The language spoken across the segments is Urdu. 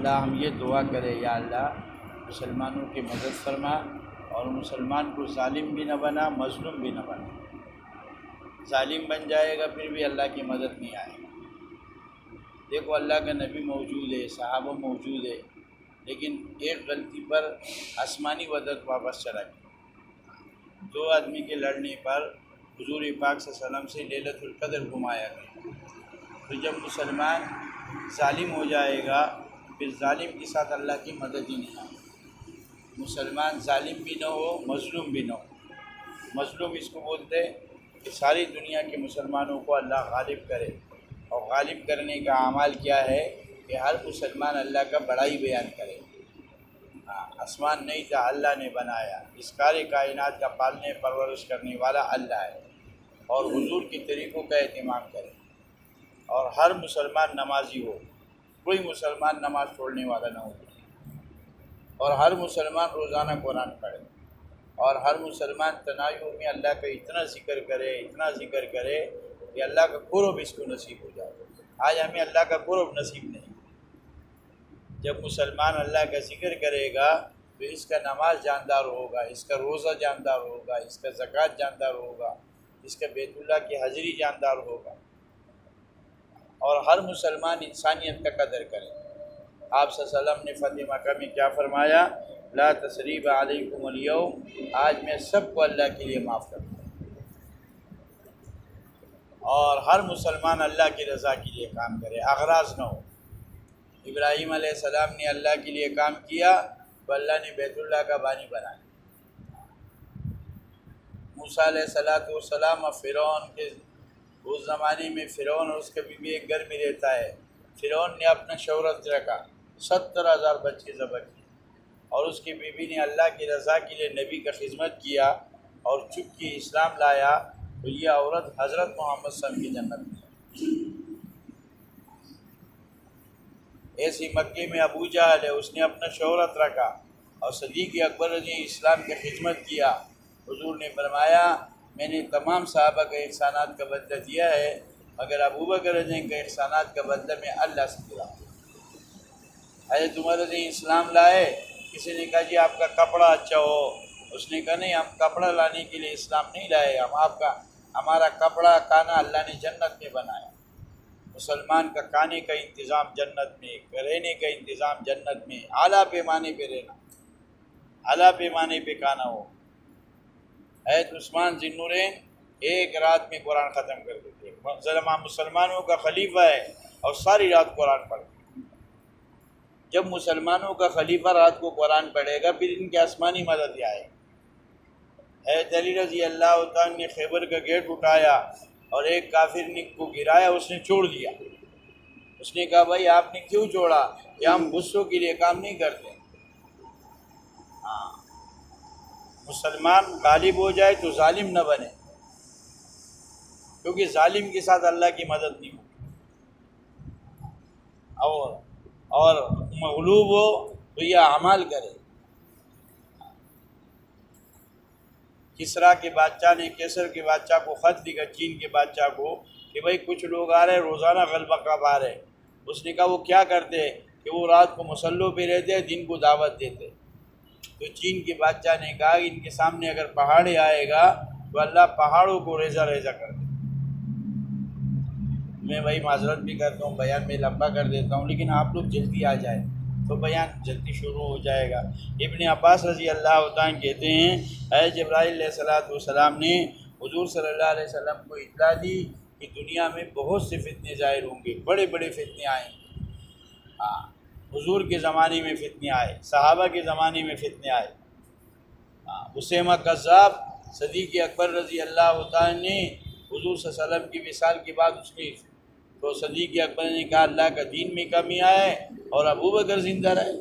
اللہ ہم یہ دعا کرے یا اللہ مسلمانوں کی مدد فرما اور مسلمان کو ظالم بھی نہ بنا، مظلوم بھی نہ بنا۔ ظالم بن جائے گا پھر بھی اللہ کی مدد نہیں آئے گی۔ دیکھو اللہ کا نبی موجود ہے، صحابہ موجود ہے، لیکن ایک غلطی پر آسمانی مدد واپس چلا گیا۔ دو آدمی کے لڑنے پر حضور پاک صلی اللہ علیہ وسلم سے لیلۃ القدر گمایا گیا۔ تو جب مسلمان ظالم ہو جائے گا پھر ظالم کے ساتھ اللہ کی مدد ہی نہیں آئے۔ مسلمان ظالم بھی نہ ہو، مظلوم بھی نہ ہو۔ مظلوم اس کو بولتے کہ ساری دنیا کے مسلمانوں کو اللہ غالب کرے، اور غالب کرنے کا اعمال کیا ہے کہ ہر مسلمان اللہ کا بڑائی بیان کرے۔ آسمان نہیں تھا، اللہ نے بنایا، اس سارے کائنات کا پالنے پرورش کرنے والا اللہ ہے، اور حضور کے طریقوں کا اہتمام کرے، اور ہر مسلمان نمازی ہو، کوئی مسلمان نماز چھوڑنے والا نہ ہو، اور ہر مسلمان روزانہ قرآن پڑھے، اور ہر مسلمان تنہائیوں میں اللہ کا اتنا ذکر کرے، اتنا ذکر کرے کہ اللہ کا قرب اس کو نصیب ہو جائے۔ آج ہمیں اللہ کا قرب نصیب نہیں۔ جب مسلمان اللہ کا ذکر کرے گا تو اس کا نماز جاندار ہوگا، اس کا روزہ جاندار ہوگا، اس کا زکوٰۃ جاندار ہوگا، اس کا بیت اللہ کی حاضری جاندار ہوگا، اور ہر مسلمان انسانیت کا قدر کرے۔ آپ صلی اللہ علیہ وسلم نے فتح مکہ میں کیا فرمایا؟ لا تثریب علیکم اليوم، آج میں سب کو اللہ کے لیے معاف کرتا ہوں۔ اور ہر مسلمان اللہ کی رضا کے لیے کام کرے، اغراض نہ ہو۔ ابراہیم علیہ السلام نے اللہ کے لیے کام کیا تو اللہ نے بیت اللہ کا بانی بنایا۔ موسیٰ علیہ السلام اور فرعون کے اس زمانے میں، فرعون اور اس کا بیوی ایک گھر میں رہتا ہے، فرعون نے اپنا شہرت رکھا، 70,000 بچے ذبح کیے، اور اس کی بیوی نے اللہ کی رضا کے لیے نبی کا خدمت کیا اور چپ کی اسلام لایا، تو یہ عورت حضرت محمد صلی اللہ علیہ وسلم کی جنت میں۔ ایسی مکے میں ابو جہل ہے، اس نے اپنا شہرت رکھا اور صدیق اکبر نے اسلام کی خدمت کیا۔ حضور نے فرمایا میں نے تمام صحابہ کا احسانات کا بدلہ دیا ہے، مگر ابو بکر کا احسانات کا بدلہ میں اللہ سے دیا۔ حضرت عمر اسلام لائے، کسی نے کہا جی آپ کا کپڑا اچھا ہو، اس نے کہا نہیں، ہم کپڑا لانے کے لیے اسلام نہیں لائے، ہمارا کپڑا کانا اللہ نے جنت میں بنایا۔ مسلمان کا کھانے کا انتظام جنت میں، رہنے کا انتظام جنت میں، اعلیٰ پیمانے پہ رہنا، اعلیٰ پیمانے پہ کھانا ہو۔ حضرت عثمان ذی النورین ایک رات میں قرآن ختم کر دیتے، مسلمانوں کا خلیفہ ہے اور ساری رات قرآن پڑھتے۔ جب مسلمانوں کا خلیفہ رات کو قرآن پڑھے گا پھر ان کی آسمانی مدد آئے گی۔ حضرت علی رضی اللہ عنہ نے خیبر کا گیٹ اٹھایا اور ایک کافر نے کو گرایا، اس نے چھوڑ دیا۔ اس نے کہا بھائی آپ نے کیوں چھوڑا؟ کہ ہم غصوں کے لیے کام نہیں کرتے۔ مسلمان غالب ہو جائے تو ظالم نہ بنے، کیونکہ ظالم کے ساتھ اللہ کی مدد نہیں ہوتی، اور مغلوب ہو تو یہ اعمال کرے۔ کسریٰ کے بادشاہ نے کیسر کے بادشاہ کو خط لکھا، چین کے بادشاہ کو، کہ بھائی کچھ لوگ آ رہے روزانہ غلبہ کب آ رہے۔ اس نے کہا وہ کیا کرتے؟ کہ وہ رات کو مسلوں پہ رہتے، دن کو دعوت دیتے۔ تو چین کے بادشاہ نے کہا ان کے سامنے اگر پہاڑ آئے گا تو اللہ پہاڑوں کو ریزہ ریزہ کر دے۔ میں بھائی معذرت بھی کرتا ہوں، بیان میں لمبا کر دیتا ہوں، لیکن آپ لوگ جلدی آ جائیں تو بیان جلدی شروع ہو جائے گا۔ ابن عباس رضی اللہ عنہ کہتے ہیں حضرت جبرائیل علیہ السلام نے حضور صلی اللہ علیہ وسلم کو اطلاع دی کہ دنیا میں بہت سے فتنے ظاہر ہوں گے، بڑے بڑے فتنے آئیں گے۔ حضور کے زمانے میں فتنے آئے، صحابہ کے زمانے میں فتنے آئے۔ اسامہ کذاب صدیق اکبر رضی اللہ عنہ نے حضور صلی اللہ علیہ وسلم کی وصال کے بعد اس نے تو صدیق اکبر نے کہا اللہ کا دین میں کمی آئے اور ابو بکر زندہ رہے۔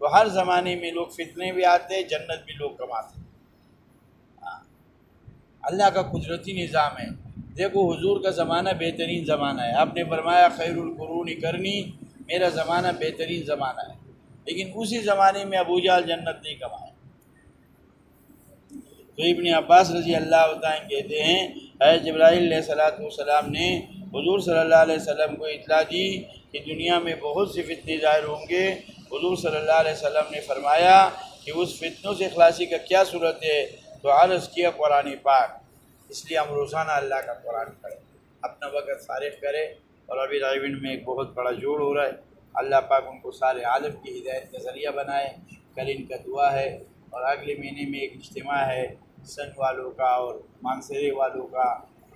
تو ہر زمانے میں لوگ فتنے بھی آتے، جنت بھی لوگ کماتے۔ اللہ کا قدرتی نظام ہے۔ دیکھو حضور کا زمانہ بہترین زمانہ ہے، آپ نے فرمایا خیر القرون قرنی، میرا زمانہ بہترین زمانہ ہے، لیکن اسی زمانے میں ابو جہل جنت نہیں کمایا۔ تو ابن عباس رضی اللہ عنہ کہتے ہیں حضرت جبرائیل علیہ السلام نے حضور صلی اللہ علیہ وسلم کو اطلاع دی کہ دنیا میں بہت سے فتنے ظاہر ہوں گے۔ حضور صلی اللہ علیہ وسلم نے فرمایا کہ اس فتنوں سے خلاصی کا کیا صورت ہے، تو عرض کیا قرآن پاک۔ اس لیے ہم روزانہ اللہ کا قرآن پڑھیں، اپنا وقت فارغ کرے۔ اور ابھی رائیونڈ میں ایک بہت بڑا جوڑ ہو رہا ہے، اللہ پاک ان کو سارے عالم کی ہدایت کا ذریعہ بنائے۔ کل ان کا دعا ہے، اور اگلے مہینے میں ایک اجتماع ہے سن والوں کا اور مانسرے والوں کا۔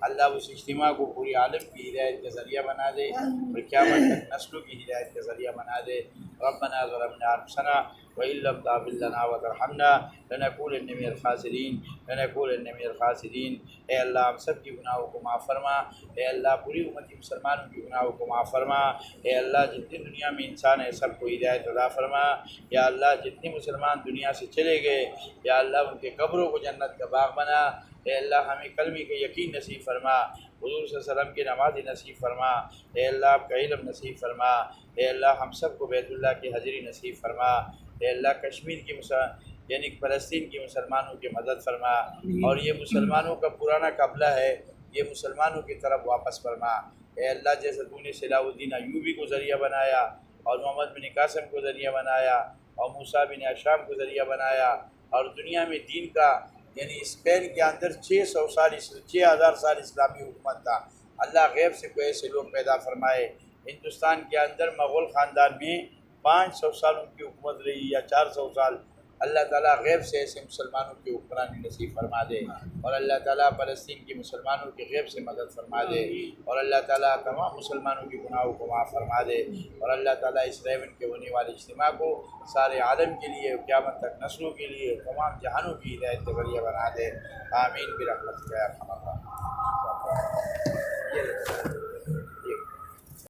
اللہ اس اجتماع کو پوری عالم کی ہدایت کا ذریعہ بنا دے، اور قیامت تک نسلوں کی ہدایت کا ذریعہ بنا دے۔ ربنا ظلمنا انفسنا وإن لم تغفر لنا وترحمنا لنكونن من الخاسرین لنكونن من الخاسرین۔ اے اللہ ہم سب کی گناہوں کو معاف فرما، اے اللہ پوری امتی مسلمانوں کی گناہوں کو معاف فرما۔ اے اللہ جتنے دنیا میں انسان ہے سب کو ہدایت عطا فرما۔ یا اللہ جتنے مسلمان دنیا سے چلے گئے، یا اللہ ان کے قبروں کو جنت کا باغ بنا۔ اے اللہ ہمیں کلمے کا یقین نصیب فرما، حضور صلی اللہ علیہ وسلم کی نماز نصیب فرما۔ اے اللہ آپ کا علم نصیب فرما۔ اے اللہ ہم سب کو بیت اللہ کی حضری نصیب فرما۔ اے اللہ کشمیر کی یعنی فلسطین کی مسلمانوں کی مدد فرما، اور یہ مسلمانوں کا پرانا قبلہ ہے، یہ مسلمانوں کی طرف واپس فرما۔ اے اللہ جیسے تو نے صلاح الدین ایوبی کو ذریعہ بنایا، اور محمد بن قاسم کو ذریعہ بنایا، اور موسیٰ بن اشام کو ذریعہ بنایا، اور دنیا میں دین کا یعنی اسپین کے اندر 6000 سال اسلامی حکومت تھا۔ اللہ غیب سے کوئی ایسے لوگ پیدا فرمائے۔ ہندوستان کے اندر مغول خاندان میں 500 سال ان کی حکومت رہی یا 400 سال۔ اللہ تعالیٰ غیب سے ایسے مسلمانوں کی حکمرانی نصیب فرما دے، اور اللہ تعالیٰ فلسطین کے مسلمانوں کی غیب سے مدد فرما دے، اور اللہ تعالیٰ تمام مسلمانوں کی گناہوں کو معاف فرما دے، اور اللہ تعالیٰ اس ریون کے ہونے والے اجتماع کو سارے عالم کے لیے، قیامت تک نسلوں کے لیے، تمام جہانوں کی ہدایت کا ذریعہ بنا دے۔ آمین برحمتک یا ارحم الراحمین۔